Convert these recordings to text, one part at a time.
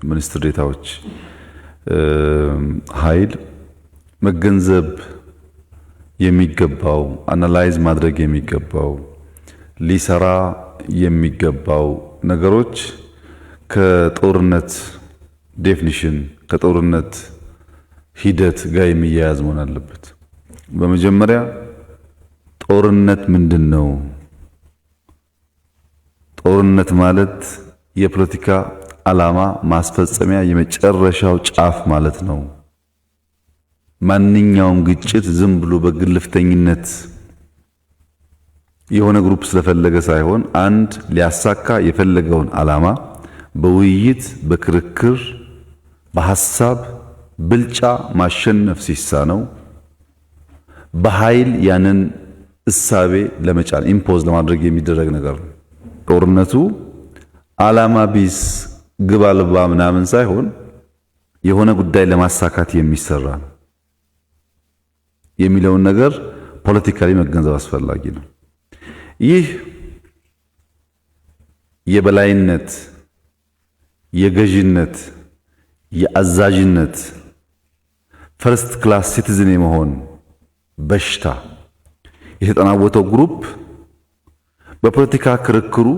ሚኒስትር ዴታዎች ኃይል መገንዘብ የሚገባው አናላይዝ ማድረግ የሚገባው ሊሰራ የሚገባው ነገሮች ከጦርነት ዴፊኒሽን ከጦርነት ሂደት ጋር የሚያያዝ መሆን አለበት። በመጀመሪያ ጦርነት ምንድነው? ጦርነት ማለት የፖለቲካ ዓላማ ማስፈጸሚያ የመጨረሻው ጫፍ ማለት ነው። ማንኛውም ግጭት ዝም ብሎ በግልፍተኝነት የሆነ ግሩፕ ስለፈለገ ሳይሆን አንድ ሊያሳካ የፈለገውን ዓላማ በውይይት በክርክር በሐሳብ ብልጫ ማሸነፍ ሲሳነው በኃይል ያንን እሳቤ ለመጫን ኢምፖዝ ለማድረግ የሚደረግ ነገር ነው። ጦርነቱ ዓላማ ቢስ ግብ አልባ ምናምን ሳይሆን የሆነ ጉዳይ ለማሳካት የሚሰራ ነው የሚለውን ነገር ፖለቲካሊ መገንዘብ አስፈላጊ ነው። ይህ የበላይነት የገዥነት የአዛዥነት ፈርስት ክላስ ሲቲዝን የመሆን በሽታ የተጠናወተው ግሩፕ በፖለቲካ ክርክሩ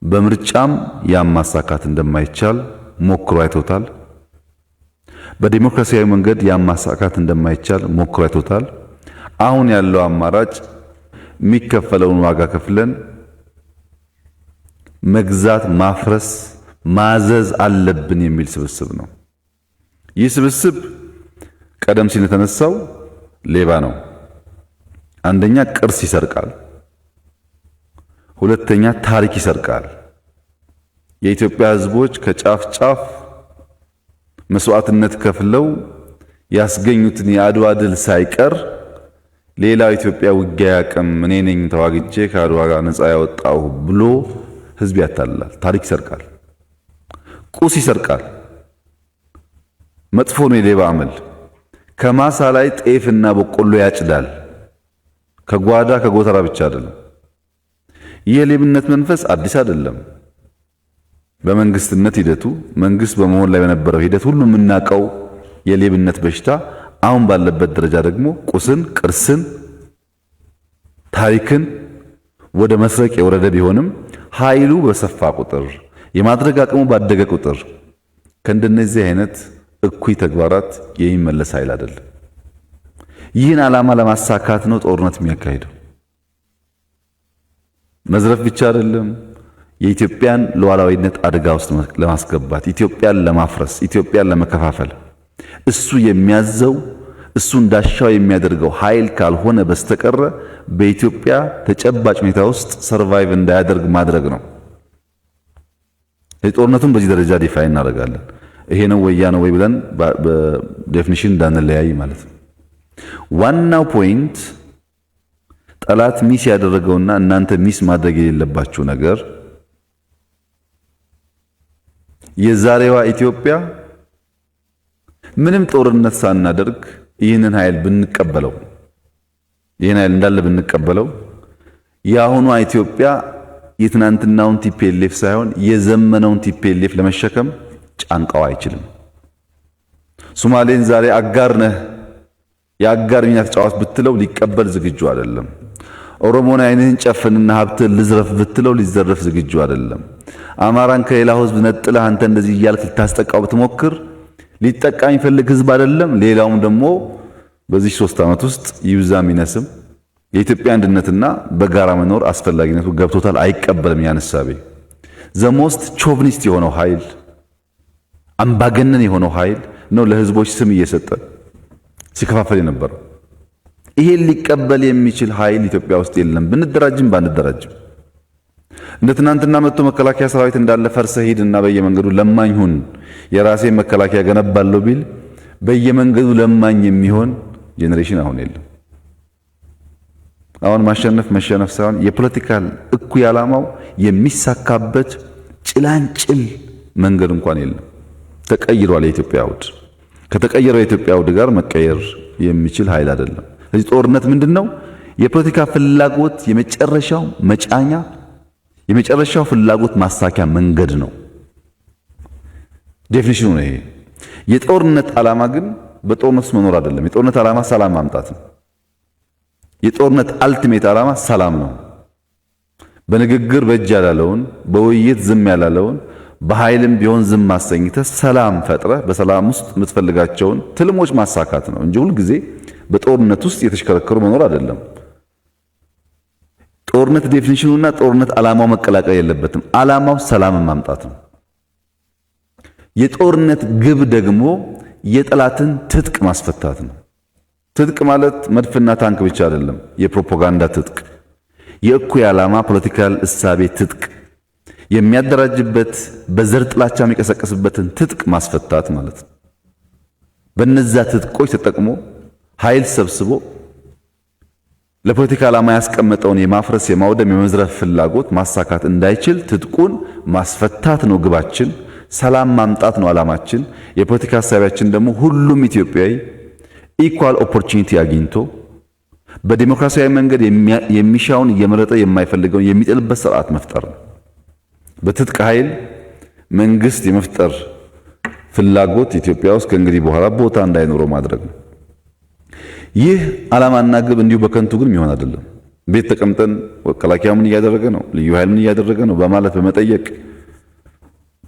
በምርጫም ያማሳካት እንደማይቻል ሞክሮ አይቶታል። በዲሞክራሲያዊ መንገድ ያማሳካት እንደማይቻል ሞክሮ አይቶታል። አሁን ያለው አማራጭ የሚከፈለውን ዋጋ ከፍለን መግዛት፣ ማፍረስ፣ ማዘዝ አለብን የሚል ስብስብ ነው። ይህ ስብስብ ቀደም ሲል የተነሳው ሌባ ነው። አንደኛ ቅርስ ይሰርቃል፣ ሁለተኛ ታሪክ ይሰርቃል። የኢትዮጵያ ሕዝቦች ከጫፍ ጫፍ መስዋዕትነት ከፍለው ያስገኙትን የአድዋ ድል ሳይቀር ሌላው ኢትዮጵያ ውጊያ ያቅም እኔ ነኝ ተዋግቼ ከአድዋ ጋር ነፃ ያወጣው ብሎ ሕዝብ ያታልላል። ታሪክ ይሰርቃል፣ ቁስ ይሰርቃል። መጥፎ ነው የሌባ አመል። ከማሳ ላይ ጤፍና በቆሎ ያጭዳል። ከጓዳ ከጎተራ ብቻ አይደለም። ይህ የሌብነት መንፈስ አዲስ አይደለም። በመንግስትነት ሂደቱ መንግስት በመሆን ላይ በነበረው ሂደት ሁሉ የምናውቀው የሌብነት በሽታ አሁን ባለበት ደረጃ ደግሞ ቁስን፣ ቅርስን፣ ታሪክን ወደ መስረቅ የወረደ ቢሆንም ኃይሉ በሰፋ ቁጥር የማድረግ አቅሙ ባደገ ቁጥር ከእንደነዚህ አይነት እኩይ ተግባራት የሚመለስ ኃይል አይደለም። ይህን ዓላማ ለማሳካት ነው ጦርነት የሚያካሂደው። መዝረፍ ብቻ አይደለም፣ የኢትዮጵያን ሉዓላዊነት አደጋ ውስጥ ለማስገባት፣ ኢትዮጵያን ለማፍረስ፣ ኢትዮጵያን ለመከፋፈል እሱ የሚያዘው እሱ እንዳሻው የሚያደርገው ኃይል ካልሆነ በስተቀረ በኢትዮጵያ ተጨባጭ ሁኔታ ውስጥ ሰርቫይቭ እንዳያደርግ ማድረግ ነው። ጦርነቱን በዚህ ደረጃ ዲፋይን እናደርጋለን። ይሄ ነው ወይ ያ ነው ወይ ብለን በዴፊኒሽን እንዳንለያይ ማለት ነው። ዋናው ፖይንት ጠላት ሚስ ያደረገውና እናንተ ሚስ ማድረግ የሌለባችሁ ነገር የዛሬዋ ኢትዮጵያ ምንም ጦርነት ሳናደርግ ይህንን ኃይል ብንቀበለው ይህን ኃይል እንዳለ ብንቀበለው የአሁኗ ኢትዮጵያ የትናንትናውን ቲፒኤልኤፍ ሳይሆን የዘመነውን ቲፒኤልኤፍ ለመሸከም ጫንቃው አይችልም። ሶማሌን ዛሬ አጋር ነህ የአጋር ሚና ተጫዋች ብትለው ሊቀበል ዝግጁ አይደለም። ኦሮሞን አይንህን ጨፍንና ሀብትን ልዝረፍ ብትለው ሊዘረፍ ዝግጁ አይደለም። አማራን ከሌላው ሕዝብ ነጥለህ አንተ እንደዚህ እያልክ ልታስጠቃው ብትሞክር ሊጠቃ የሚፈልግ ሕዝብ አይደለም። ሌላውም ደግሞ በዚህ 3 ዓመት ውስጥ ይብዛም ይነስም የኢትዮጵያ አንድነትና በጋራ መኖር አስፈላጊነቱ ገብቶታል። አይቀበልም። ያነሳቤ ዘሞስት ቾቭኒስት የሆነው ኃይል አምባገነን የሆነው ኃይል ነው ለሕዝቦች ስም እየሰጠ ሲከፋፈል የነበረው። ይሄን ሊቀበል የሚችል ኃይል ኢትዮጵያ ውስጥ የለም። ብንደራጅም ባንደራጅም እንደ ትናንትና መጥቶ መከላከያ ሰራዊት እንዳለ ፈርሰ ሂድና በየመንገዱ ለማኝ ሁን የራሴ መከላከያ ገነባለሁ ቢል በየመንገዱ ለማኝ የሚሆን ጄኔሬሽን አሁን የለም። አሁን ማሸነፍ መሸነፍ ሳይሆን የፖለቲካል እኩይ ዓላማው የሚሳካበት ጭላንጭል መንገድ እንኳን የለም። ተቀይሯል የኢትዮጵያ አውድ። ከተቀየረው የኢትዮጵያ አውድ ጋር መቀየር የሚችል ኃይል አይደለም። ስለዚህ ጦርነት ምንድነው? የፖለቲካ ፍላጎት የመጨረሻው መጫኛ የመጨረሻው ፍላጎት ማሳኪያ መንገድ ነው። ዴፊኒሽኑ ነው ይሄ። የጦርነት ዓላማ ግን በጦርነት ውስጥ መኖር አይደለም። የጦርነት ዓላማ ሰላም ማምጣት ነው። የጦርነት አልቲሜት ዓላማ ሰላም ነው። በንግግር በእጅ ያላለውን፣ በውይይት ዝም ያላለውን በኃይልም ቢሆን ዝም ማሰኝተህ ሰላም ፈጥረህ በሰላም ውስጥ የምትፈልጋቸውን ትልሞች ማሳካት ነው እንጂ ሁልጊዜ በጦርነት ውስጥ የተሽከረከሩ መኖር አይደለም። ጦርነት ዴፊኒሽኑና ጦርነት ዓላማው መቀላቀል የለበትም። ዓላማው ሰላምን ማምጣት ነው። የጦርነት ግብ ደግሞ የጠላትን ትጥቅ ማስፈታት ነው። ትጥቅ ማለት መድፍና ታንክ ብቻ አይደለም። የፕሮፓጋንዳ ትጥቅ፣ የእኩይ ዓላማ ፖለቲካል እሳቤ ትጥቅ፣ የሚያደራጅበት በዘር ጥላቻ የሚቀሰቀስበትን ትጥቅ ማስፈታት ማለት ነው። በነዛ ትጥቆች ተጠቅሞ ኃይል ሰብስቦ ለፖለቲካ ዓላማ ያስቀመጠውን የማፍረስ፣ የማውደም፣ የመዝረፍ ፍላጎት ማሳካት እንዳይችል ትጥቁን ማስፈታት ነው ግባችን። ሰላም ማምጣት ነው ዓላማችን። የፖለቲካ ሐሳቢያችን ደግሞ ሁሉም ኢትዮጵያዊ ኢኳል ኦፖርቹኒቲ አግኝቶ በዲሞክራሲያዊ መንገድ የሚሻውን እየመረጠ የማይፈልገውን የሚጥልበት ስርዓት መፍጠር ነው። በትጥቅ ኃይል መንግስት የመፍጠር ፍላጎት ኢትዮጵያ ውስጥ ከእንግዲህ በኋላ ቦታ እንዳይኖረው ማድረግ ነው። ይህ ዓላማና ግብ እንዲሁ በከንቱ ግን የሚሆን አይደለም። ቤት ተቀምጠን መከላከያ ምን እያደረገ ነው፣ ልዩ ኃይል ምን እያደረገ ነው በማለት በመጠየቅ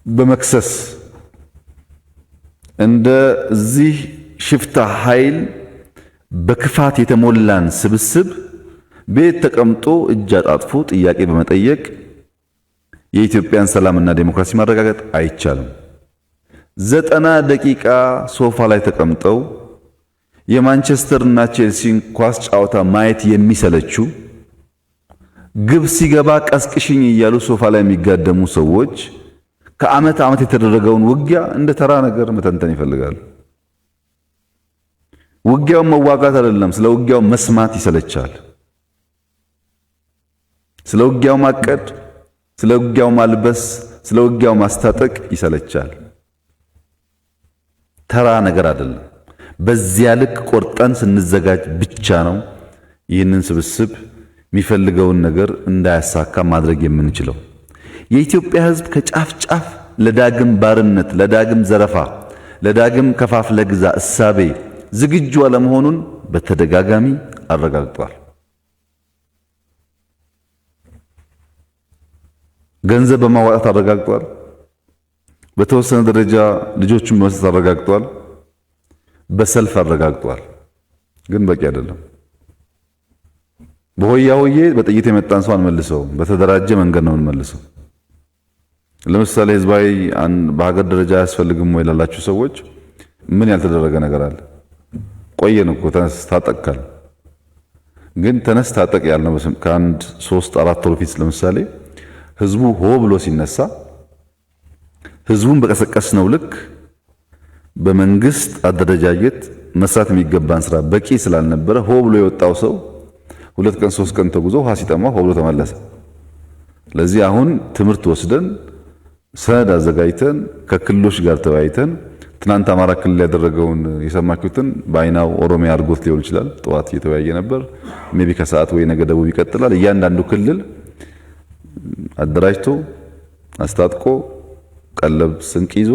በመክሰስ እንደዚህ ሽፍታ ኃይል በክፋት የተሞላን ስብስብ ቤት ተቀምጦ እጅ አጣጥፎ ጥያቄ በመጠየቅ የኢትዮጵያን ሰላምና ዴሞክራሲ ማረጋገጥ አይቻልም። 90 ደቂቃ ሶፋ ላይ ተቀምጠው የማንቸስተር እና ቼልሲን ኳስ ጨዋታ ማየት የሚሰለችው ግብ ሲገባ ቀስቅሽኝ እያሉ ሶፋ ላይ የሚጋደሙ ሰዎች ከዓመት ዓመት የተደረገውን ውጊያ እንደ ተራ ነገር መተንተን ይፈልጋሉ። ውጊያው መዋጋት አይደለም፣ ስለ ውጊያው መስማት ይሰለቻል። ስለ ውጊያው ማቀድ፣ ስለ ውጊያው ማልበስ፣ ስለ ውጊያው ማስታጠቅ ይሰለቻል። ተራ ነገር አይደለም። በዚያ ልክ ቆርጠን ስንዘጋጅ ብቻ ነው ይህንን ስብስብ የሚፈልገውን ነገር እንዳያሳካ ማድረግ የምንችለው። የኢትዮጵያ ሕዝብ ከጫፍ ጫፍ ለዳግም ባርነት፣ ለዳግም ዘረፋ፣ ለዳግም ከፋፍለ ግዛ እሳቤ ዝግጁ አለመሆኑን በተደጋጋሚ አረጋግጧል። ገንዘብ በማዋጣት አረጋግጧል። በተወሰነ ደረጃ ልጆቹን በመስጠት አረጋግጧል። በሰልፍ አረጋግጧል። ግን በቂ አይደለም። በሆያ ሆዬ በጥይት የመጣን ሰው አንመልሰውም። በተደራጀ መንገድ ነው የምንመልሰው። ለምሳሌ ህዝባዊ በሀገር ደረጃ አያስፈልግም ወይ ላላችሁ ሰዎች ምን ያልተደረገ ነገር አለ? ቆየን እኮ ተነስ ታጠቃል። ግን ተነስ ታጠቅ ያልነው ከአንድ 3-4 ወር ፊት ለምሳሌ ህዝቡ ሆ ብሎ ሲነሳ ህዝቡን በቀሰቀስነው ልክ በመንግስት አደረጃጀት መስራት የሚገባን ስራ በቂ ስላልነበረ ሆ ብሎ የወጣው ሰው 2 ቀን 3 ቀን ተጉዞ ውሃ ሲጠማ ሆ ብሎ ተመለሰ። ለዚህ አሁን ትምህርት ወስደን ሰነድ አዘጋጅተን ከክልሎች ጋር ተወያይተን ትናንት አማራ ክልል ያደረገውን የሰማችሁትን በአይናው ኦሮሚያ አድርጎት ሊሆን ይችላል። ጠዋት እየተወያየ ነበር። ሜቢ ከሰዓት ወይ ነገ ደቡብ ይቀጥላል። እያንዳንዱ ክልል አደራጅቶ አስታጥቆ ቀለብ ስንቅ ይዞ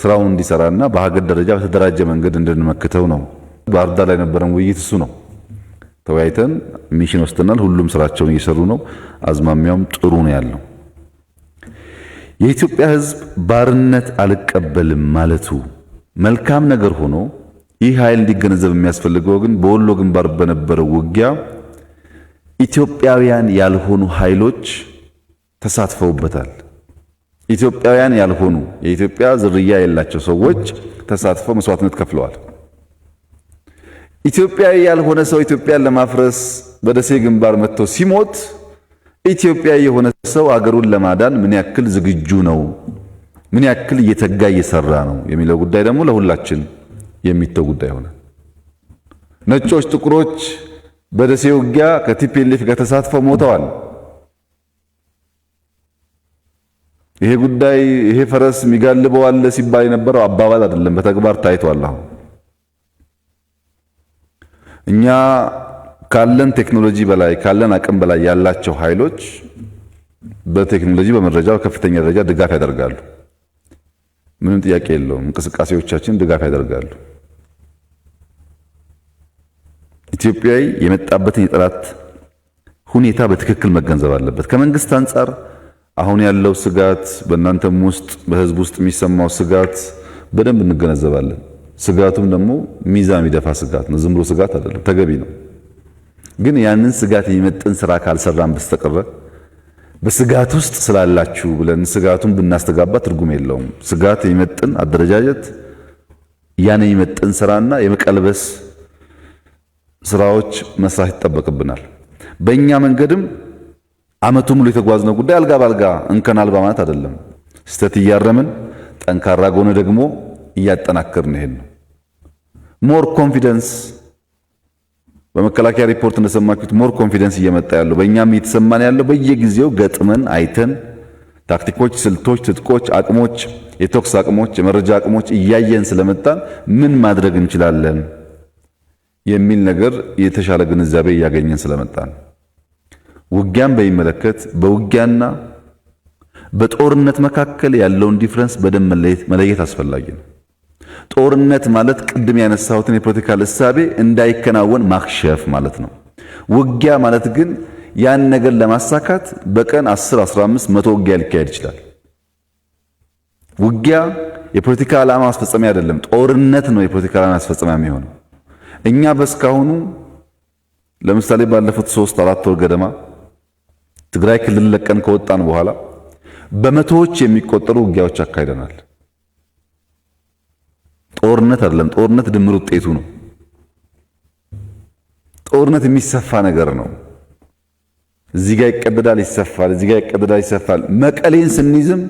ስራውን እንዲሰራና በሀገር ደረጃ በተደራጀ መንገድ እንድንመክተው ነው። ባህር ዳር ላይ የነበረን ውይይት እሱ ነው። ተወያይተን ሚሽን ወስደናል። ሁሉም ስራቸውን እየሰሩ ነው። አዝማሚያውም ጥሩ ነው ያለው። የኢትዮጵያ ሕዝብ ባርነት አልቀበልም ማለቱ መልካም ነገር ሆኖ ይህ ኃይል እንዲገነዘብ የሚያስፈልገው ግን በወሎ ግንባር በነበረው ውጊያ ኢትዮጵያውያን ያልሆኑ ኃይሎች ተሳትፈውበታል። ኢትዮጵያውያን ያልሆኑ የኢትዮጵያ ዝርያ የሌላቸው ሰዎች ተሳትፈው መስዋዕትነት ከፍለዋል። ኢትዮጵያዊ ያልሆነ ሰው ኢትዮጵያን ለማፍረስ በደሴ ግንባር መጥቶ ሲሞት ኢትዮጵያዊ የሆነ ሰው አገሩን ለማዳን ምን ያክል ዝግጁ ነው፣ ምን ያክል እየተጋ እየሰራ ነው የሚለው ጉዳይ ደግሞ ለሁላችን የሚተው ጉዳይ ሆነ። ነጮች፣ ጥቁሮች በደሴ ውጊያ ከቲፒኤልኤፍ ጋር ተሳትፈው ሞተዋል። ይሄ ጉዳይ ይሄ ፈረስ የሚጋልበው አለ ሲባል የነበረው አባባል አይደለም፣ በተግባር ታይቷል። አሁን እኛ ካለን ቴክኖሎጂ በላይ ካለን አቅም በላይ ያላቸው ኃይሎች በቴክኖሎጂ በመረጃ ከፍተኛ ደረጃ ድጋፍ ያደርጋሉ። ምንም ጥያቄ የለውም። እንቅስቃሴዎቻችን ድጋፍ ያደርጋሉ። ኢትዮጵያዊ የመጣበትን የጠላት ሁኔታ በትክክል መገንዘብ አለበት። ከመንግስት አንጻር አሁን ያለው ስጋት በእናንተም ውስጥ በህዝብ ውስጥ የሚሰማው ስጋት በደንብ እንገነዘባለን። ስጋቱም ደግሞ ሚዛን የሚደፋ ስጋት ነው። ዝም ብሎ ስጋት አይደለም፣ ተገቢ ነው። ግን ያንን ስጋት የሚመጥን ስራ ካልሰራን በስተቀር በስጋት ውስጥ ስላላችሁ ብለን ስጋቱን ብናስተጋባ ትርጉም የለውም። ስጋት የሚመጥን አደረጃጀት፣ ያን የሚመጥን ስራና የመቀልበስ ስራዎች መስራት ይጠበቅብናል። በእኛ መንገድም አመቱ ሙሉ የተጓዝነው ጉዳይ አልጋ ባልጋ እንከን አልባ ማለት አይደለም። ስህተት እያረምን ጠንካራ ጎን ደግሞ እያጠናከርን ይሄን ነው። ሞር ኮንፊደንስ በመከላከያ ሪፖርት እንደሰማችሁት ሞር ኮንፊደንስ እየመጣ ያለው በእኛም እየተሰማን ያለው በየጊዜው ገጥመን አይተን ታክቲኮች፣ ስልቶች፣ ትጥቆች፣ አቅሞች፣ የቶክስ አቅሞች፣ የመረጃ አቅሞች እያየን ስለመጣን ምን ማድረግ እንችላለን የሚል ነገር የተሻለ ግንዛቤ እያገኘን ስለመጣን ውጊያን በሚመለከት በውጊያና በጦርነት መካከል ያለውን ዲፍረንስ በደንብ መለየት አስፈላጊ ነው። ጦርነት ማለት ቅድም ያነሳሁትን የፖለቲካል እሳቤ እንዳይከናወን ማክሸፍ ማለት ነው። ውጊያ ማለት ግን ያን ነገር ለማሳካት በቀን 10፣ 15፣ 100 ውጊያ ሊካሄድ ይችላል። ውጊያ የፖለቲካ ዓላማ ማስፈጸሚያ አይደለም። ጦርነት ነው የፖለቲካ ዓላማ ማስፈጸሚያ የሚሆነው። እኛ በስካሁኑ ለምሳሌ ባለፉት 3-4 ወር ገደማ ትግራይ ክልል ለቀን ከወጣን በኋላ በመቶዎች የሚቆጠሩ ውጊያዎች አካሂደናል። ጦርነት አይደለም። ጦርነት ድምር ውጤቱ ነው። ጦርነት የሚሰፋ ነገር ነው። እዚህ ጋር ይቀደዳል፣ ይሰፋል፣ እዚህ ጋር ይቀደዳል፣ ይሰፋል። መቀሌን ስንይዝም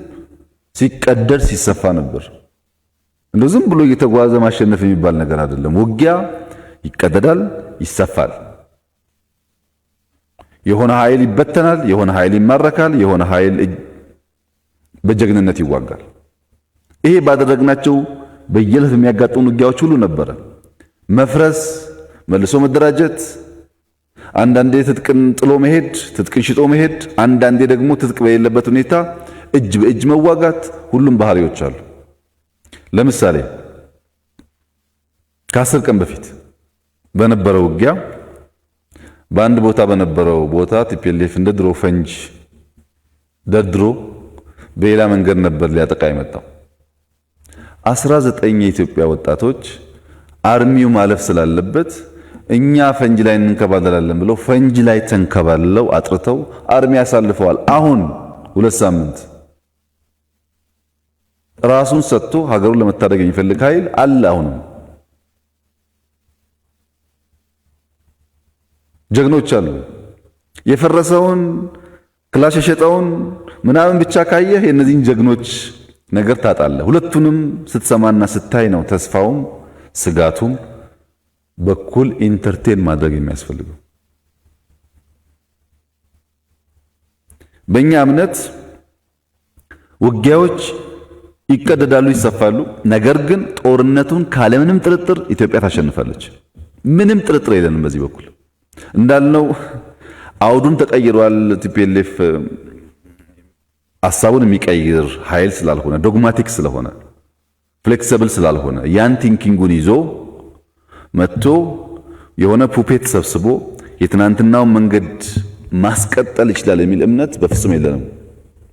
ሲቀደድ ሲሰፋ ነበር። እንደው ዝም ብሎ እየተጓዘ ማሸነፍ የሚባል ነገር አይደለም። ውጊያ ይቀደዳል፣ ይሰፋል። የሆነ ኃይል ይበተናል፣ የሆነ ኃይል ይማረካል፣ የሆነ ኃይል በጀግንነት ይዋጋል። ይሄ ባደረግናቸው በየዕለት የሚያጋጥሙ ውጊያዎች ሁሉ ነበረ። መፍረስ፣ መልሶ መደራጀት፣ አንዳንዴ ትጥቅን ጥሎ መሄድ፣ ትጥቅን ሽጦ መሄድ፣ አንዳንዴ ደግሞ ትጥቅ በሌለበት ሁኔታ እጅ በእጅ መዋጋት፣ ሁሉም ባህሪዎች አሉ። ለምሳሌ ከ10 ቀን በፊት በነበረው ውጊያ በአንድ ቦታ በነበረው ቦታ ቲፒኤልኤፍ እንደ ድሮ ፈንጅ ደድሮ በሌላ መንገድ ነበር ሊያጠቃ የመጣው። 19 የኢትዮጵያ ወጣቶች አርሚው ማለፍ ስላለበት እኛ ፈንጅ ላይ እንከባለላለን ብለው ፈንጅ ላይ ተንከባልለው አጥርተው አርሚ ያሳልፈዋል። አሁን 2 ሳምንት ራሱን ሰጥቶ ሀገሩን ለመታደግ የሚፈልግ ኃይል አለ። አሁንም ጀግኖች አሉ። የፈረሰውን ክላሽ የሸጠውን ምናምን ብቻ ካየህ የእነዚህን ጀግኖች ነገር ታጣለህ። ሁለቱንም ስትሰማና ስታይ ነው ተስፋውም ስጋቱም በኩል ኢንተርቴን ማድረግ የሚያስፈልገው። በእኛ እምነት ውጊያዎች ይቀደዳሉ፣ ይሰፋሉ። ነገር ግን ጦርነቱን ካለምንም ጥርጥር ኢትዮጵያ ታሸንፋለች። ምንም ጥርጥር የለንም። በዚህ በኩል እንዳልነው አውዱን ተቀይሯል። ቲፒኤልኤፍ ሐሳቡን የሚቀይር ኃይል ስላልሆነ፣ ዶግማቲክ ስለሆነ፣ ፍሌክሲብል ስላልሆነ ያን ቲንኪንጉን ይዞ መጥቶ የሆነ ፑፔት ሰብስቦ የትናንትናውን መንገድ ማስቀጠል ይችላል የሚል እምነት በፍጹም የለንም።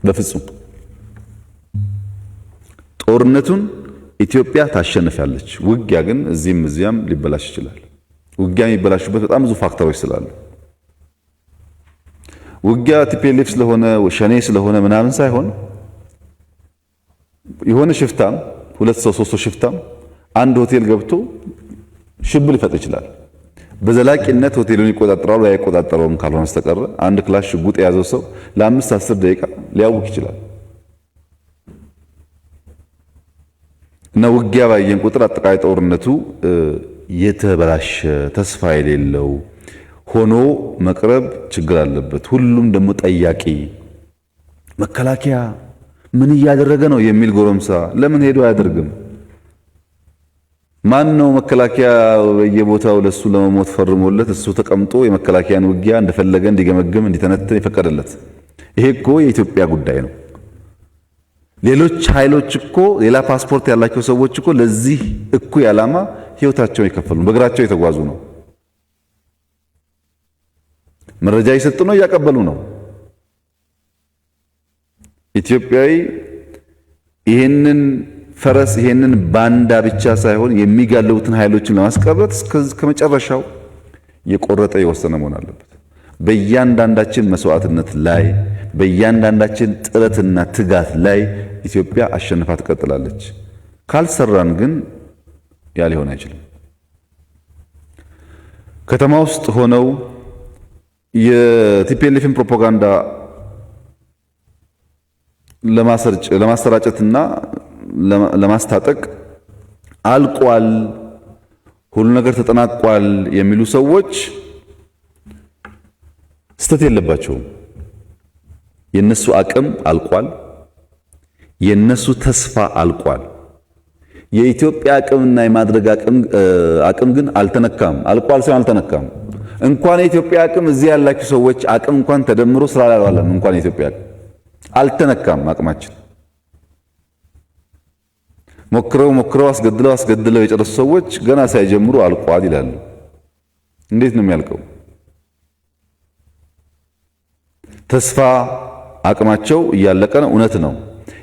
በፍጹም ጦርነቱን ኢትዮጵያ ታሸንፋለች። ውጊያ ግን እዚህም እዚያም ሊበላሽ ይችላል። ውጊያ የሚበላሹበት በጣም ብዙ ፋክተሮች ስላሉ ውጊያ ቲፒኤልኤፍ ስለሆነ ሸኔ ስለሆነ ምናምን ሳይሆን የሆነ ሽፍታም 2 ሰው 3 ሰው ሽፍታም አንድ ሆቴል ገብቶ ሽብል ሊፈጥር ይችላል። በዘላቂነት ሆቴሉን ይቆጣጠራል ወይ አይቆጣጠረውም ካልሆነ በስተቀር አንድ ክላሽ ሽጉጥ የያዘው ሰው ለ5-10 ደቂቃ ሊያውክ ይችላል። እና ውጊያ ባየን ቁጥር አጠቃላይ ጦርነቱ የተበላሸ ተስፋ የሌለው ሆኖ መቅረብ ችግር አለበት። ሁሉም ደግሞ ጠያቂ መከላከያ ምን እያደረገ ነው የሚል ጎረምሳ ለምን ሄዶ አያደርግም? ማን ነው መከላከያ በየቦታው ለሱ ለመሞት ፈርሞለት እሱ ተቀምጦ የመከላከያን ውጊያ እንደፈለገ እንዲገመግም እንዲተነትን የፈቀደለት? ይሄ እኮ የኢትዮጵያ ጉዳይ ነው። ሌሎች ኃይሎች እኮ ሌላ ፓስፖርት ያላቸው ሰዎች እኮ ለዚህ እኩይ ዓላማ ህይወታቸውን የከፈሉ በእግራቸው የተጓዙ ነው። መረጃ እየሰጡ ነው፣ እያቀበሉ ነው። ኢትዮጵያዊ ይሄንን ፈረስ ይሄንን ባንዳ ብቻ ሳይሆን የሚጋለቡትን ኃይሎችን ለማስቀረት ከመጨረሻው የቆረጠ የወሰነ መሆን አለበት። በእያንዳንዳችን መስዋዕትነት ላይ በእያንዳንዳችን ጥረትና ትጋት ላይ ኢትዮጵያ አሸንፋ ትቀጥላለች። ካልሰራን ግን ያ ሊሆን አይችልም። ከተማ ውስጥ ሆነው የቲፒኤልኤፍን ፕሮፓጋንዳ ለማሰራጨትና ለማስታጠቅ አልቋል፣ ሁሉ ነገር ተጠናቋል የሚሉ ሰዎች ስተት የለባቸውም። የነሱ አቅም አልቋል። የነሱ ተስፋ አልቋል። የኢትዮጵያ አቅምና የማድረግ አቅም ግን አልተነካም። አልቋል ሳይሆን አልተነካም። እንኳን የኢትዮጵያ አቅም እዚህ ያላችሁ ሰዎች አቅም እንኳን ተደምሮ ስራ ላይ አልዋለም። እንኳን የኢትዮጵያ አቅም አልተነካም። አቅማችን ሞክረው አስገድለው የጨረሱ ሰዎች ገና ሳይጀምሩ አልቋል ይላሉ። እንዴት ነው የሚያልቀው? ተስፋ አቅማቸው እያለቀ ነው፣ እውነት ነው።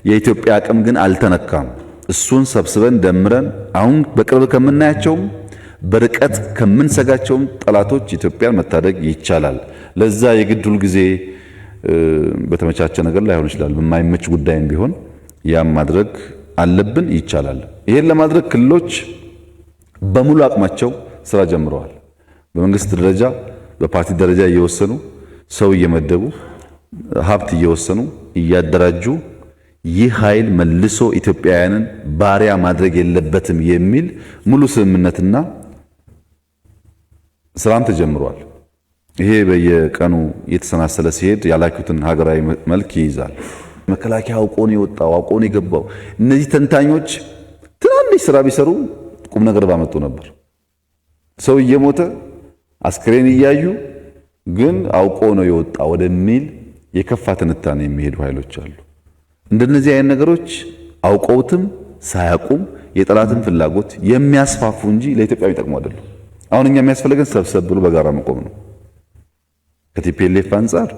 የኢትዮጵያ አቅም ግን አልተነካም። እሱን ሰብስበን ደምረን አሁን በቅርብ ከምናያቸውም በርቀት ከምንሰጋቸውም ጠላቶች ኢትዮጵያን መታደግ ይቻላል። ለዛ የግድ ሁል ጊዜ በተመቻቸ ነገር ላይሆን ይችላል፣ በማይመች ጉዳይም ቢሆን ያም ማድረግ አለብን፣ ይቻላል። ይሄን ለማድረግ ክልሎች በሙሉ አቅማቸው ስራ ጀምረዋል። በመንግስት ደረጃ በፓርቲ ደረጃ እየወሰኑ ሰው እየመደቡ ሀብት እየወሰኑ እያደራጁ ይህ ኃይል መልሶ ኢትዮጵያውያንን ባሪያ ማድረግ የለበትም የሚል ሙሉ ስምምነትና ስራም ተጀምሯል። ይሄ በየቀኑ እየተሰናሰለ ሲሄድ ያላኩትን ሀገራዊ መልክ ይይዛል። መከላከያ አውቆ ነው የወጣው፣ አውቆ ነው የገባው። እነዚህ ተንታኞች ትናንሽ ስራ ቢሰሩ ቁም ነገር ባመጡ ነበር። ሰው እየሞተ አስክሬን እያዩ ግን አውቆ ነው የወጣ ወደሚል የከፋ ትንታኔ የሚሄዱ ኃይሎች አሉ። እንደነዚህ አይነት ነገሮች አውቀውትም ሳያውቁም የጠላትን ፍላጎት የሚያስፋፉ እንጂ ለኢትዮጵያ የሚጠቅሙ አይደሉም። አሁን እኛ የሚያስፈልገን ሰብሰብ ብሎ በጋራ መቆም ነው። ከቲፒኤልኤፍ አንጻር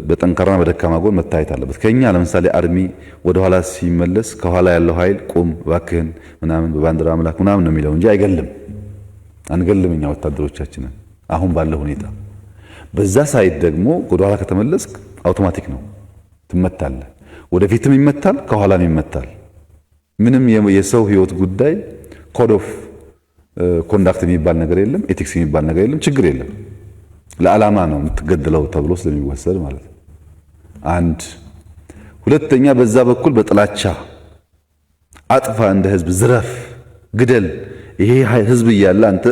በጠንካራና በደካማ ጎን መታየት አለበት። ከኛ ለምሳሌ አርሚ ወደ ኋላ ሲመለስ ከኋላ ያለው ኃይል ቁም እባክህን ምናምን በባንዲራ አምላክ ምናምን ነው የሚለው እንጂ አይገልም። አንገልም እኛ ወታደሮቻችንን አሁን ባለው ሁኔታ። በዛ ሳይድ ደግሞ ወደ ኋላ ከተመለስክ አውቶማቲክ ነው ትመታለህ። ወደፊትም ይመታል፣ ከኋላም ይመታል። ምንም የሰው ህይወት ጉዳይ ኮድ ኦፍ ኮንዳክት የሚባል ነገር የለም፣ ኤቲክስ የሚባል ነገር የለም። ችግር የለም። ለዓላማ ነው የምትገደለው ተብሎ ስለሚወሰድ ማለት ነው። አንድ ሁለተኛ፣ በዛ በኩል በጥላቻ አጥፋ፣ እንደ ህዝብ ዝረፍ፣ ግደል፣ ይሄ ህዝብ እያለ አንተ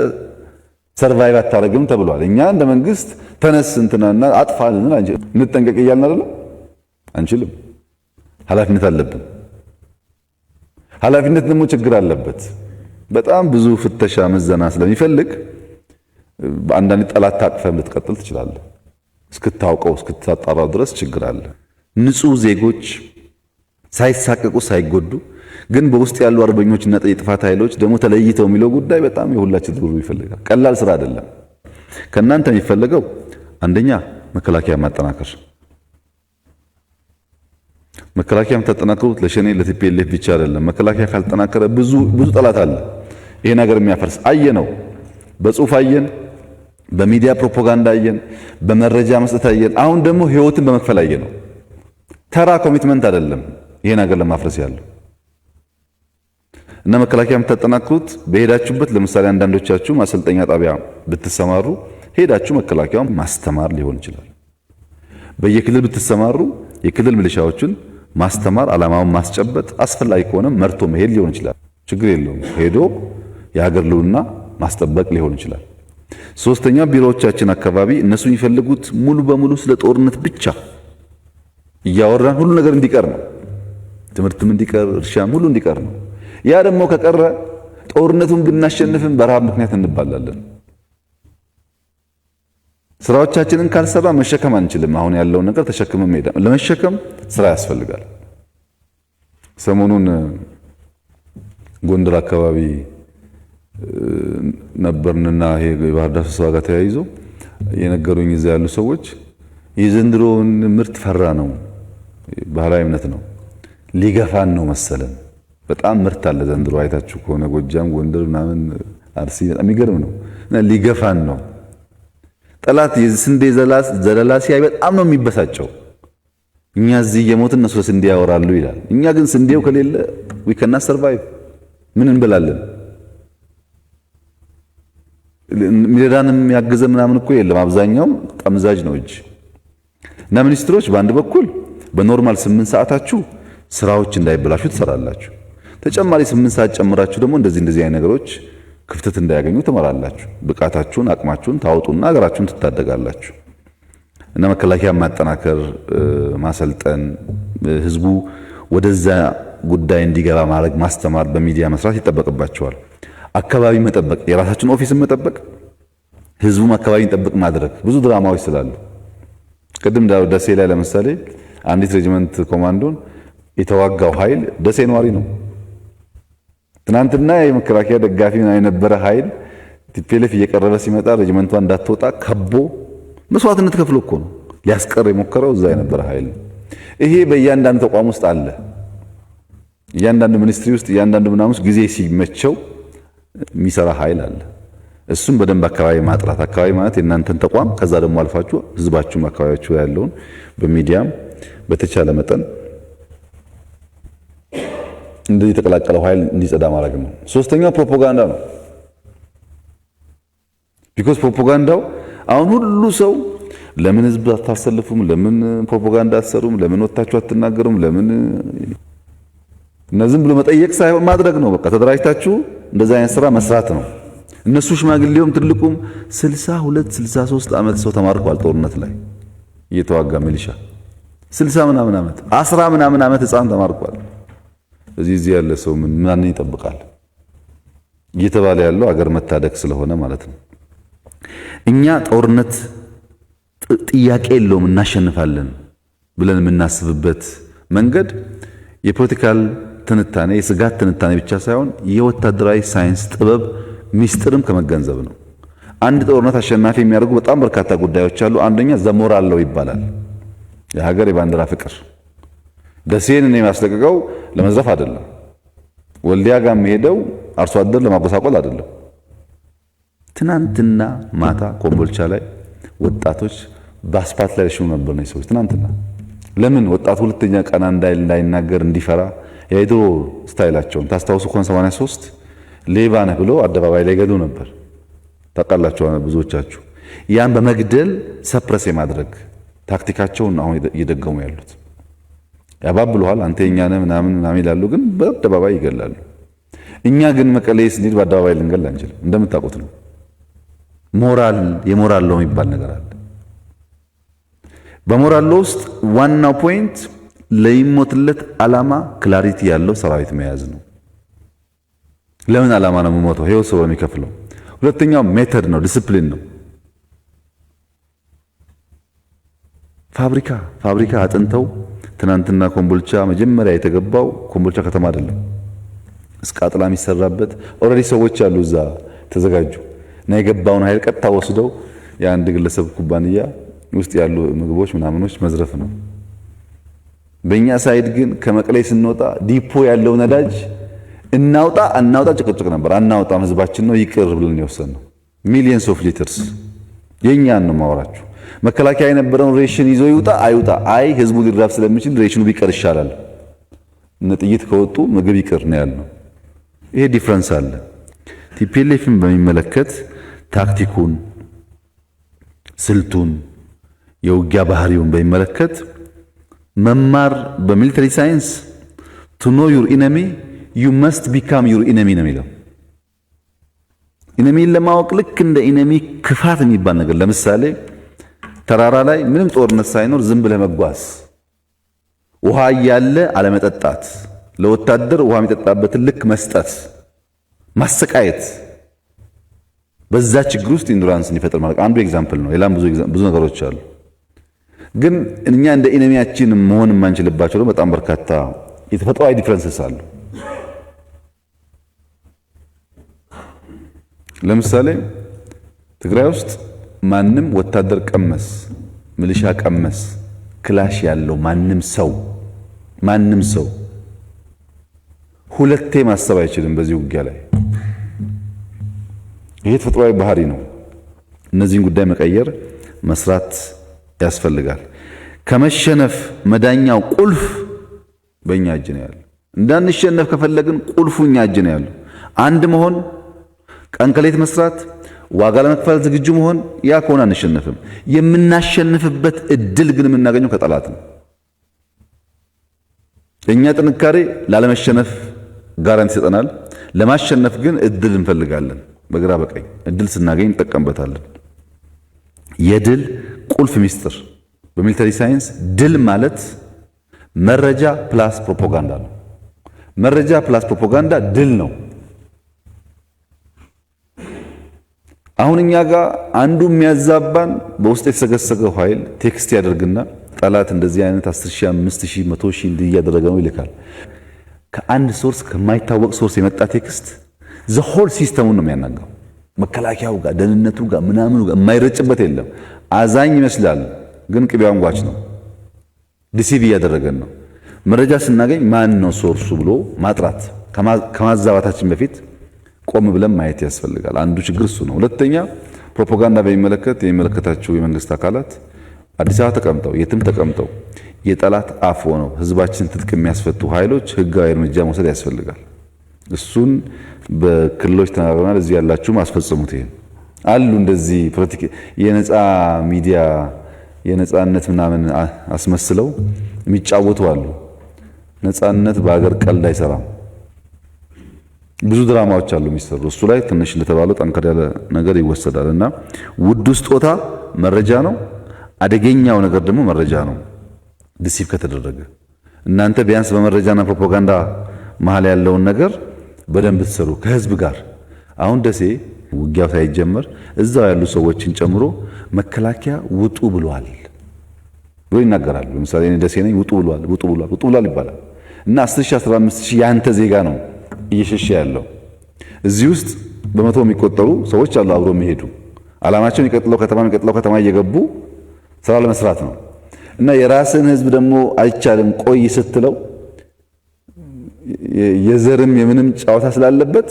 ሰርቫይቭ አታረግም ተብሏል። እኛ እንደ መንግስት ተነስ እንትናና አጥፋ እንጠንቀቅ እያልን አይደለም፣ አንችልም። ኃላፊነት አለብን። ኃላፊነት ደግሞ ችግር አለበት። በጣም ብዙ ፍተሻ ምዘና ስለሚፈልግ በአንዳንድ ጠላት ታቅፈህ ልትቀጥል ትችላለህ። እስክታውቀው እስክታጣራው ድረስ ችግር አለ። ንጹህ ዜጎች ሳይሳቀቁ ሳይጎዱ ግን በውስጥ ያሉ አርበኞችና የጥፋት ኃይሎች ደግሞ ተለይተው የሚለው ጉዳይ በጣም የሁላችን ትብብር ይፈልጋል። ቀላል ስራ አይደለም። ከእናንተ የሚፈልገው አንደኛ መከላከያ ማጠናከር። መከላከያ የምታጠናክሩት ለሸኔ ለቲፒኤልኤፍ ብቻ አይደለም። መከላከያ ካልጠናከረ ብዙ ጠላት አለ ይሄን ሀገር የሚያፈርስ። አየነው፣ በጽሁፍ አየን፣ በሚዲያ ፕሮፓጋንዳ አየን፣ በመረጃ መስጠት አየን። አሁን ደግሞ ህይወትን በመክፈል አየነው። ተራ ኮሚትመንት አይደለም ይሄን ሀገር ለማፍረስ ያለው እና መከላከያ የምታጠናክሩት በሄዳችሁበት። ለምሳሌ አንዳንዶቻችሁ ማሰልጠኛ ጣቢያ ብትሰማሩ ሄዳችሁ መከላከያውን ማስተማር ሊሆን ይችላል። በየክልል ብትሰማሩ የክልል ሚሊሻዎችን ማስተማር፣ ዓላማውን ማስጨበጥ፣ አስፈላጊ ከሆነ መርቶ መሄድ ሊሆን ይችላል። ችግር የለውም። ሄዶ የሀገር ልውና ማስጠበቅ ሊሆን ይችላል። ሶስተኛ፣ ቢሮዎቻችን አካባቢ እነሱ የሚፈልጉት ሙሉ በሙሉ ስለ ጦርነት ብቻ እያወራን ሁሉ ነገር እንዲቀር ነው። ትምህርትም እንዲቀር፣ እርሻም ሁሉ እንዲቀር ነው። ያ ደግሞ ከቀረ ጦርነቱን ብናሸንፍም በረሃብ ምክንያት እንባላለን። ስራዎቻችንን ካልሰራ መሸከም አንችልም። አሁን ያለውን ነገር ተሸክመን መሄድ ለመሸከም ስራ ያስፈልጋል። ሰሞኑን ጎንደር አካባቢ ነበርንና ይሄ የባህር ዳር ስብሰባ ጋር ተያይዞ የነገሩኝ እዛ ያሉ ሰዎች የዘንድሮውን ምርት ፈራ ነው፣ ባህላዊ እምነት ነው፣ ሊገፋን ነው መሰለን። በጣም ምርት አለ ዘንድሮ አይታችሁ ከሆነ ጎጃም፣ ጎንደር ምናምን አርሲ በጣም የሚገርም ነው እና ሊገፋን ነው። ጠላት የስንዴ ዘለላ ሲያይ በጣም ነው የሚበሳጨው። እኛ እዚህ እየሞትን እነሱ ስንዴ ያወራሉ ይላል። እኛ ግን ስንዴው ከሌለ we cannot survive ምን እንበላለን? ሚረዳንም ያገዘ ምናምን እኮ የለም። አብዛኛው ጠምዛጅ ነው እጅ እና ሚኒስትሮች በአንድ በኩል በኖርማል 8 ሰዓታችሁ ስራዎች እንዳይበላሹ ትሰራላችሁ። ተጨማሪ 8 ሰዓት ጨምራችሁ ደግሞ እንደዚህ አይነት ነገሮች ክፍተት እንዳያገኙ ትመራላችሁ። ብቃታችሁን አቅማችሁን ታውጡና ሀገራችሁን ትታደጋላችሁ። እና መከላከያ ማጠናከር፣ ማሰልጠን፣ ህዝቡ ወደዛ ጉዳይ እንዲገባ ማድረግ፣ ማስተማር፣ በሚዲያ መስራት ይጠበቅባቸዋል። አካባቢ መጠበቅ፣ የራሳችን ኦፊስን መጠበቅ፣ ህዝቡም አካባቢን ጠብቅ ማድረግ ብዙ ድራማዎች ስላሉ ቅድም እንዳለው ደሴ ላይ ለምሳሌ አንዲት ሬጂመንት ኮማንዶን የተዋጋው ኃይል ደሴ ነዋሪ ነው። ትናንትና የመከላከያ ደጋፊ የነበረ ኃይል ቲፒኤልኤፍ እየቀረበ ሲመጣ ሬጂመንቷ እንዳትወጣ ከቦ መስዋዕትነት ከፍሎ እኮ ነው ሊያስቀር የሞከረው እዛ የነበረ ኃይል። ይሄ በእያንዳንዱ ተቋም ውስጥ አለ። እያንዳንዱ ሚኒስትሪ ውስጥ እያንዳንዱ ምናምን ውስጥ ጊዜ ሲመቸው የሚሰራ ኃይል አለ። እሱም በደንብ አካባቢ ማጥራት፣ አካባቢ ማለት የእናንተን ተቋም ከዛ ደግሞ አልፋችሁ ህዝባችሁም አካባቢያችሁ ያለውን በሚዲያም በተቻለ መጠን እንደዚህ የተቀላቀለው ኃይል እንዲጸዳ ማድረግ ነው። ሶስተኛው ፕሮፓጋንዳ ነው። ቢኮዝ ፕሮፓጋንዳው አሁን ሁሉ ሰው ለምን ህዝብ አታሰልፉም፣ ለምን ፕሮፓጋንዳ አትሰሩም፣ ለምን ወጣችሁ አትናገሩም፣ ለምን እና ዝም ብሎ መጠየቅ ሳይሆን ማድረግ ነው። በቃ ተደራጅታችሁ እንደዛ አይነት ስራ መስራት ነው። እነሱ ሽማግሌውም ትልቁም 62 63 ዓመት ሰው ተማርኳል ጦርነት ላይ እየተዋጋ ሚሊሻ 60 ምናምን ዓመት 10 ምናምን ዓመት ህፃን ተማርኳል። እዚህ ያለ ሰው ምን ይጠብቃል? እየተባለ ያለው አገር መታደግ ስለሆነ ማለት ነው። እኛ ጦርነት ጥያቄ የለውም እናሸንፋለን ብለን የምናስብበት መንገድ የፖለቲካል ትንታኔ፣ የስጋት ትንታኔ ብቻ ሳይሆን የወታደራዊ ሳይንስ ጥበብ ሚስጥርም ከመገንዘብ ነው። አንድ ጦርነት አሸናፊ የሚያደርጉ በጣም በርካታ ጉዳዮች አሉ። አንደኛ ዘሞራል ነው ይባላል። የሀገር የባንዲራ ፍቅር። ደሴን እኔ የሚያስለቅቀው ለመዝረፍ አይደለም። ወልዲያ ጋር የሚሄደው አርሶ አደር ለማጎሳቆል አይደለም። ትናንትና ማታ ኮምቦልቻ ላይ ወጣቶች በአስፓልት ላይ ሽሙ ነበር ነው ሰዎች ትናንትና። ለምን ወጣቱ ሁለተኛ ቀና እንዳይናገር እንዲፈራ የድሮ ስታይላቸውን ታስታውሱ ከሆነ 83 ሌባ ነህ ብሎ አደባባይ ላይ ገሉ ነበር። ታውቃላችሁ ብዙዎቻችሁ። ያን በመግደል ሰፕረስ የማድረግ ታክቲካቸውን አሁን እየደገሙ ያሉት ያባብሉሃል። አንተ የኛ ነህ ምናምን ይላሉ፣ ግን በአደባባይ ይገላሉ። እኛ ግን መቀሌ ስንሄድ በአደባባይ ልንገል አንችልም። እንደምታውቁት ነው። የሞራል ነው የሚባል ነገር አለ። በሞራል ውስጥ ዋናው ፖይንት ለይሞትለት ዓላማ ክላሪቲ ያለው ሰራዊት መያዝ ነው። ለምን ዓላማ ነው የምሞተው? ህይወት ሰው የሚከፍለው። ሁለተኛው ሜተድ ነው፣ ዲሲፕሊን ነው። ፋብሪካ አጥንተው ትናንትና ኮምቦልቻ መጀመሪያ የተገባው ኮምቦልቻ ከተማ አይደለም፣ እስከ አጥላ የሚሰራበት ኦልሬዲ ሰዎች አሉ እዛ ተዘጋጁ እና የገባውን ኃይል ቀጥታ ወስደው የአንድ ግለሰብ ኩባንያ ውስጥ ያሉ ምግቦች ምናምኖች መዝረፍ ነው። በእኛ ሳይድ ግን ከመቀሌ ስንወጣ ዲፖ ያለው ነዳጅ እናውጣ ጭቅጭቅ ነበር። አናውጣም ህዝባችን ነው ይቅር ብለን የወሰንነው ሚሊየንስ ኦፍ ሊትርስ የኛን ነው ማወራችሁ። መከላከያ የነበረውን ሬሽን ይዞ ይውጣ አይውጣ፣ አይ ህዝቡ ሊራብ ስለሚችል ሬሽኑ ቢቀር ይሻላል፣ እነ ጥይት ከወጡ ምግብ ይቅር ነው ያልነው። ይሄ ዲፍረንስ አለ። ቲፒኤልኤፍን በሚመለከት ታክቲኩን፣ ስልቱን፣ የውጊያ ባህሪውን በሚመለከት መማር በሚሊተሪ ሳይንስ to know your enemy you must become your enemy ነው የሚለው። ኢነሚን ለማወቅ ልክ እንደ ኢነሚ ክፋት የሚባል ነገር ለምሳሌ ተራራ ላይ ምንም ጦርነት ሳይኖር ዝም ብለህ መጓዝ፣ ውሃ እያለ አለመጠጣት፣ ለወታደር ውሃ የሚጠጣበትን ልክ መስጠት፣ ማሰቃየት፣ በዛ ችግር ውስጥ ኢንዱራንስ እንዲፈጠር ማለት አንዱ ኤግዛምፕል ነው። ሌላም ብዙ ነገሮች አሉ። ግን እኛ እንደ ኢነሚያችን መሆን የማንችልባቸው በጣም በርካታ የተፈጥሯዊ ዲፍረንስስ አሉ። ለምሳሌ ትግራይ ውስጥ ማንም ወታደር ቀመስ ሚሊሻ ቀመስ ክላሽ ያለው ማንም ሰው ሁለቴ ማሰብ አይችልም በዚህ ውጊያ ላይ። ይሄ ተፈጥሯዊ ባህሪ ነው። እነዚህን ጉዳይ መቀየር መስራት ያስፈልጋል። ከመሸነፍ መዳኛው ቁልፍ በእኛ እጅ ነው ያለው። እንዳንሸነፍ ከፈለግን ቁልፉ እኛ እጅ ነው ያለው። አንድ መሆን፣ ቀን ከሌት መስራት፣ ዋጋ ለመክፈል ዝግጁ መሆን። ያ ከሆነ አንሸነፍም። የምናሸንፍበት እድል ግን የምናገኘው ከጠላት ነው። የኛ ጥንካሬ ላለመሸነፍ ጋራንቲ ይሰጠናል። ለማሸነፍ ግን እድል እንፈልጋለን። በግራ በቀኝ እድል ስናገኝ እንጠቀምበታለን። የድል ቁልፍ ሚስጥር በሚሊተሪ ሳይንስ ድል ማለት መረጃ ፕላስ ፕሮፓጋንዳ ነው። መረጃ ፕላስ ፕሮፓጋንዳ ድል ነው። አሁን እኛ ጋር አንዱ የሚያዛባን በውስጥ የተሰገሰገው ኃይል ቴክስት ያደርግና ጠላት እንደዚህ አይነት 10,000 5,000 100,000 እንዲህ እያደረገ ነው ይልካል። ከአንድ ሶርስ ከማይታወቅ ሶርስ የመጣ ቴክስት ዘሆል ሲስተሙን ነው የሚያናጋው። መከላከያው ጋር ደህንነቱ ጋር ምናምኑ ጋር የማይረጭበት የለም። አዛኝ ይመስላል ግን ቅቤ አንጓች ነው። ዲሲቪ እያደረገን ነው። መረጃ ስናገኝ ማን ነው ሶርሱ ብሎ ማጥራት ከማዛባታችን በፊት ቆም ብለን ማየት ያስፈልጋል። አንዱ ችግር እሱ ነው። ሁለተኛ ፕሮፓጋንዳ በሚመለከት የሚመለከታቸው የመንግስት አካላት አዲስ አበባ ተቀምጠው የትም ተቀምጠው የጠላት አፍ ሆነው ህዝባችን ትጥቅ የሚያስፈቱ ኃይሎች ህጋዊ እርምጃ መውሰድ ያስፈልጋል። እሱን በክልሎች ተናግረናል። እዚህ ያላችሁም አስፈጽሙት። ይሄን አሉ እንደዚህ ፖለቲካ የነፃ ሚዲያ የነፃነት ምናምን አስመስለው የሚጫወቱ አሉ። ነፃነት በአገር ቀልድ አይሰራም። ብዙ ድራማዎች አሉ የሚሰሩ። እሱ ላይ ትንሽ እንደተባለው ጠንከር ያለ ነገር ይወሰዳል እና ውዱ ስጦታ መረጃ ነው። አደገኛው ነገር ደግሞ መረጃ ነው። ዲሲፕ ከተደረገ እናንተ ቢያንስ በመረጃና ፕሮፓጋንዳ መሃል ያለውን ነገር በደንብ ትሰሩ ከህዝብ ጋር። አሁን ደሴ ውጊያው ሳይጀመር እዛው ያሉ ሰዎችን ጨምሮ መከላከያ ውጡ ብሏል ብሎ ይናገራሉ። ለምሳሌ እኔ ደሴ ነኝ፣ ውጡ ብሏል ይባላል እና 10,000 15,000 ያንተ ዜጋ ነው እየሸሸ ያለው። እዚህ ውስጥ በመቶ የሚቆጠሩ ሰዎች አሉ አብሮ የሚሄዱ አላማቸው የሚቀጥለው ከተማ እየገቡ ስራ ለመስራት ነው እና የራስን ህዝብ ደግሞ አይቻልም ቆይ ስትለው የዘርም የምንም ጫዋታ ስላለበት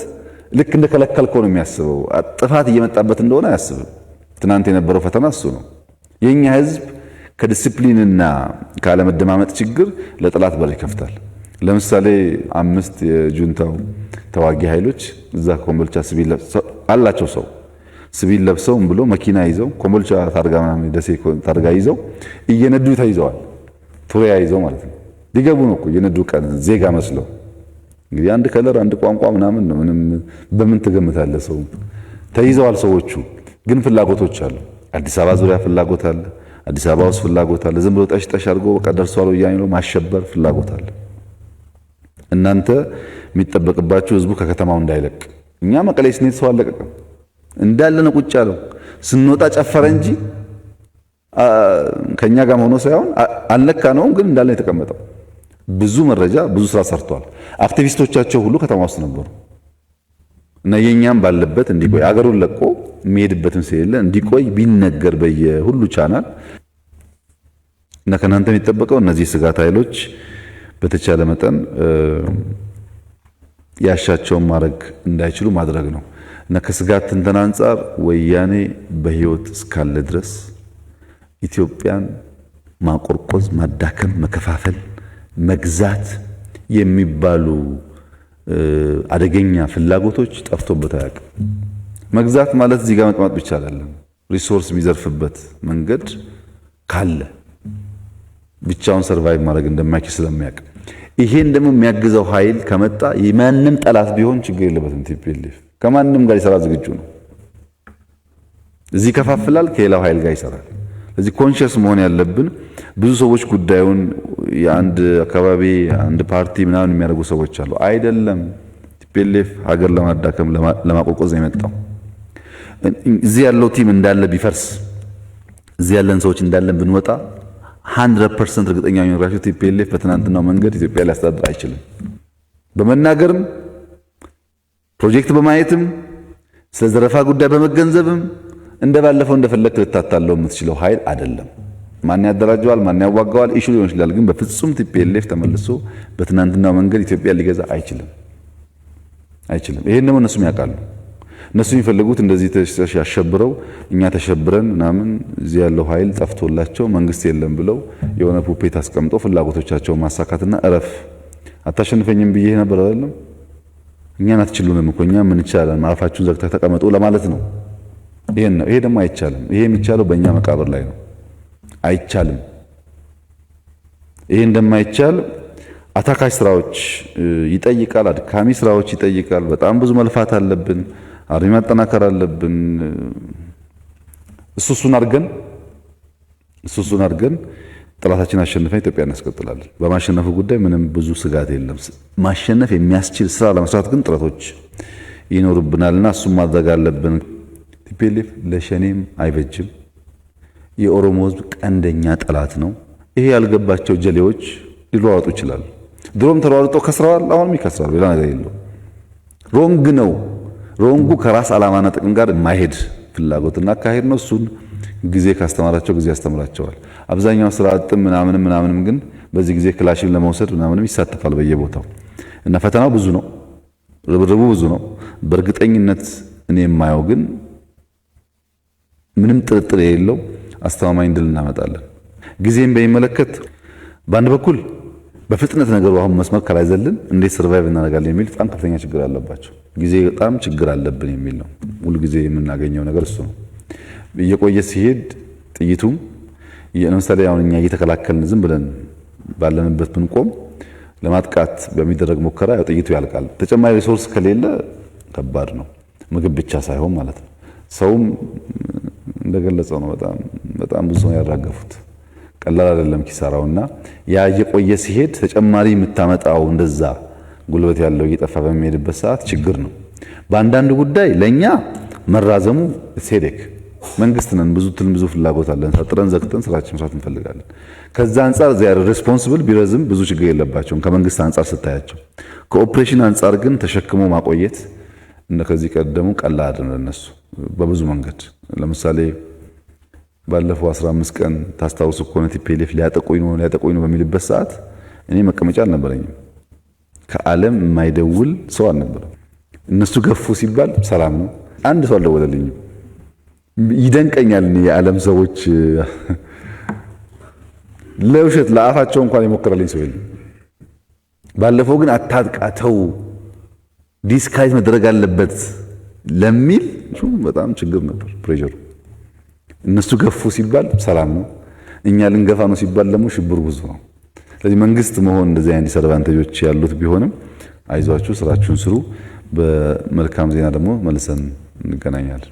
ልክ እንደከለከልከው ነው የሚያስበው። ጥፋት እየመጣበት እንደሆነ አያስብም። ትናንት የነበረው ፈተና እሱ ነው። የኛ ህዝብ ከዲሲፕሊንና ካለመደማመጥ ችግር ለጠላት በር ይከፍታል። ለምሳሌ 5 የጁንታው ተዋጊ ኃይሎች እዛ ኮምቦልቻ ሲቪል አላቸው ሰው ሲቪል ለብሰው ብሎ መኪና ይዘው ኮምቦልቻ ታርጋ ምናምን ደሴ ታርጋ ይዘው እየነዱ ተይዘዋል። ቱሪያ ይዘው ማለት ነው። ሊገቡ ነው እኮ እየነዱ ቀን ዜጋ መስለው። እንግዲህ አንድ ከለር አንድ ቋንቋ ምናምን ነው። ምንም በምን ትገምታለህ? ሰው ተይዘዋል። ሰዎቹ ግን ፍላጎቶች አሉ። አዲስ አበባ ዙሪያ ፍላጎት አለ። አዲስ አበባ ውስጥ ፍላጎት አለ። ዝም ብሎ ጠሽ አድርጎ በቃ ደርሷል ወያኔ ነው ማሸበር ፍላጎት አለ። እናንተ የሚጠበቅባችሁ ህዝቡ ከከተማው እንዳይለቅ። እኛ መቀሌ ስንሄድ ሰው አለቀቀም እንዳለ ነው ቁጭ ያለው። ስንወጣ ጨፈረ እንጂ ከኛ ጋር ሆኖ ሳይሆን አልነካ ነው፣ ግን እንዳለ የተቀመጠው። ብዙ መረጃ ብዙ ስራ ሰርቷል። አክቲቪስቶቻቸው ሁሉ ከተማ ውስጥ ነበሩ እና የኛም ባለበት እንዲቆይ አገሩን ለቆ የሚሄድበትም ስለሌለ እንዲቆይ ቢነገር በየሁሉ ቻናል እና ከናንተ የሚጠበቀው እነዚህ ስጋት ኃይሎች በተቻለ መጠን ያሻቸውን ማድረግ እንዳይችሉ ማድረግ ነው እና ከስጋት ትንተና አንጻር ወያኔ በህይወት እስካለ ድረስ ኢትዮጵያን ማቆርቆዝ፣ ማዳከም፣ መከፋፈል፣ መግዛት የሚባሉ አደገኛ ፍላጎቶች ጠፍቶበት አያውቅም። መግዛት ማለት እዚህ ጋር መቀመጥ ብቻ አይደለም። ሪሶርስ የሚዘርፍበት መንገድ ካለ ብቻውን ሰርቫይቭ ማድረግ እንደማይችል ስለሚያውቅ ይሄን ደግሞ የሚያግዘው ኃይል ከመጣ የማንም ጠላት ቢሆን ችግር የለበትም። ቲፒኤልኤፍ ከማንም ጋር ይሰራ ዝግጁ ነው። እዚህ ከፋፍላል፣ ከሌላው ኃይል ጋር ይሰራል። ስለዚህ ኮንሺየስ መሆን ያለብን ብዙ ሰዎች ጉዳዩን የአንድ አካባቢ አንድ ፓርቲ ምናምን የሚያደርጉ ሰዎች አሉ። አይደለም። ቲፒኤልኤፍ ሀገር ለማዳከም ለማቆቆዝ ነው የመጣው። እዚህ ያለው ቲም እንዳለ ቢፈርስ፣ እዚህ ያለን ሰዎች እንዳለን ብንወጣ 100% እርግጠኛ የሚነግራችሁ ቲፒኤልኤፍ በትናንትናው መንገድ ኢትዮጵያ ሊያስተዳድር አይችልም። በመናገርም ፕሮጀክት በማየትም ስለ ዘረፋ ጉዳይ በመገንዘብም እንደባለፈው እንደፈለክ ልታታለው የምትችለው ኃይል አይደለም። ማን ያደራጀዋል፣ ማን ያዋጋዋል ኢሹ ሊሆን ይችላል። ግን በፍጹም ቲፒኤልኤፍ ተመልሶ በትናንትናው መንገድ ኢትዮጵያ ሊገዛ አይችልም። ይሄን ደግሞ እነሱም ያውቃሉ። እነሱ የሚፈልጉት እንደዚህ ያሸብረው እኛ ተሸብረን ምናምን እዚህ ያለው ኃይል ጠፍቶላቸው መንግስት የለም ብለው የሆነ ፑፔት አስቀምጦ ፍላጎቶቻቸውን ማሳካትና እረፍ አታሸንፈኝም ብዬ ነበር አይደለም እኛን አትችሉንም እኮ እኛ ምን ይቻላል አፋችሁን ዘግታ ተቀመጡ ለማለት ነው። ይሄ ደግሞ አይቻልም። ይሄ የሚቻለው በእኛ መቃብር ላይ ነው። አይቻልም። ይሄ እንደማይቻል አታካሽ ስራዎች ይጠይቃል። አድካሚ ስራዎች ይጠይቃል። በጣም ብዙ መልፋት አለብን። አርሚ ማጠናከር አለብን። እሱን አድርገን ጠላታችን አሸንፈን ኢትዮጵያ እናስቀጥላለን። በማሸነፉ ጉዳይ ምንም ብዙ ስጋት የለም። ማሸነፍ የሚያስችል ስራ ለመስራት ግን ጥረቶች ይኖርብናልና እሱም ማድረግ አለብን። ቲፒኤልኤፍ ለሸኔም አይበጅም። የኦሮሞ ሕዝብ ቀንደኛ ጠላት ነው። ይሄ ያልገባቸው ጀሌዎች ሊሯሯጡ ይችላሉ። ድሮም ተሯሩጠው ከስረዋል፣ አሁንም ይከስራሉ። ሌላ ነገር የለው። ሮንግ ነው። ሮንጉ ከራስ ዓላማና ጥቅም ጋር የማይሄድ ፍላጎትና አካሄድ ነው። እሱን ጊዜ ካስተማራቸው ጊዜ ያስተምራቸዋል። አብዛኛው ስራ አጥም ምናምንም ግን በዚህ ጊዜ ክላሽን ለመውሰድ ምናምንም ይሳተፋል በየቦታው እና ፈተናው ብዙ ነው። ርብርቡ ብዙ ነው። በእርግጠኝነት እኔ የማየው ግን ምንም ጥርጥር የሌለው አስተማማኝ ድል እናመጣለን። ጊዜን በሚመለከት በአንድ በኩል በፍጥነት ነገሩ አሁን መስመር ካላይዘልን እንዴት ሰርቫይቭ እናደርጋለን የሚል በጣም ከፍተኛ ችግር አለባቸው። ጊዜ በጣም ችግር አለብን የሚል ነው። ሁሉ ጊዜ የምናገኘው ነገር እሱ ነው። እየቆየ ሲሄድ ጥይቱም ለምሳሌ አሁን እኛ እየተከላከልን ዝም ብለን ባለንበት ብንቆም ለማጥቃት በሚደረግ ሙከራ ያው ጥይቱ ያልቃል። ተጨማሪ ሪሶርስ ከሌለ ከባድ ነው። ምግብ ብቻ ሳይሆን ማለት ነው። ሰውም እንደገለጸው ነው። በጣም ብዙ ነው ያራገፉት። ቀላል አይደለም ኪሳራውና ያ እየቆየ ሲሄድ ተጨማሪ የምታመጣው እንደዛ ጉልበት ያለው እየጠፋ በሚሄድበት ሰዓት ችግር ነው። በአንዳንድ ጉዳይ ለኛ መራዘሙ ሴዴክ መንግስት ነን። ብዙ ፍላጎት አለን። ሰጥረን ዘግተን ስራችን መስራት እንፈልጋለን። ከዛ አንፃር ዚያር ሪስፖንሲብል ቢረዝም ብዙ ችግር የለባቸውም ከመንግስት አንፃር ስታያቸው። ከኦፕሬሽን አንፃር ግን ተሸክሞ ማቆየት እንደ ከዚህ ቀደሙ ቀላል አይደለም ለነሱ በብዙ መንገድ። ለምሳሌ ባለፈው 15 ቀን ታስታውሱ ከሆነ ቲፒኤልኤፍ ሊያጠቁኝ ነው በሚልበት ሰዓት እኔ መቀመጫ አልነበረኝም። ከዓለም የማይደውል ሰው አልነበረም። እነሱ ገፉ ሲባል ሰላም ነው። አንድ ሰው አልደወለልኝም። ይደንቀኛል። የዓለም ሰዎች ለውሸት ለአፋቸው እንኳን የሞከረልኝ ሰው የለም። ባለፈው ግን አታጥቃተው ዲስካይት መደረግ አለበት ለሚል በጣም ችግር ነበር ፕሬሸሩ። እነሱ ገፉ ሲባል ሰላም ነው። እኛ ልንገፋ ነው ሲባል ደግሞ ሽብር ብዙ ነው። ስለዚህ መንግስት መሆን እንደዚህ አይነት ዲስአድቫንቴጆች ያሉት ቢሆንም አይዟችሁ፣ ስራችሁን ስሩ። በመልካም ዜና ደግሞ መልሰን እንገናኛለን።